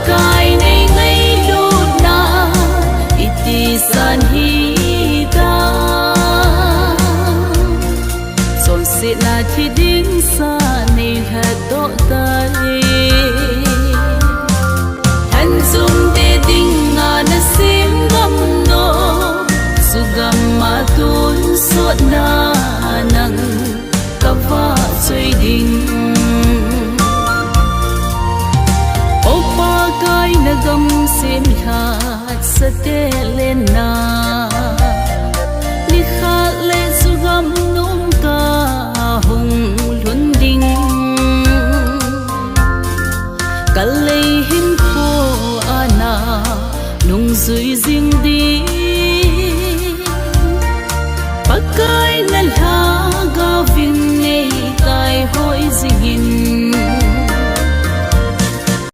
kai nei ngei lu na iti san hi ta son se na thi ding sa nei ha to tai han zum te ding nga na sim gam no sugam ma tun so na nang kava chơi ding opa kai na gam sim hat sa te lên na ni kha le sugam num ka hung lun ding kalei hin kho ana nung zui ding đi pakai na la ga vin nei kai hoi zingin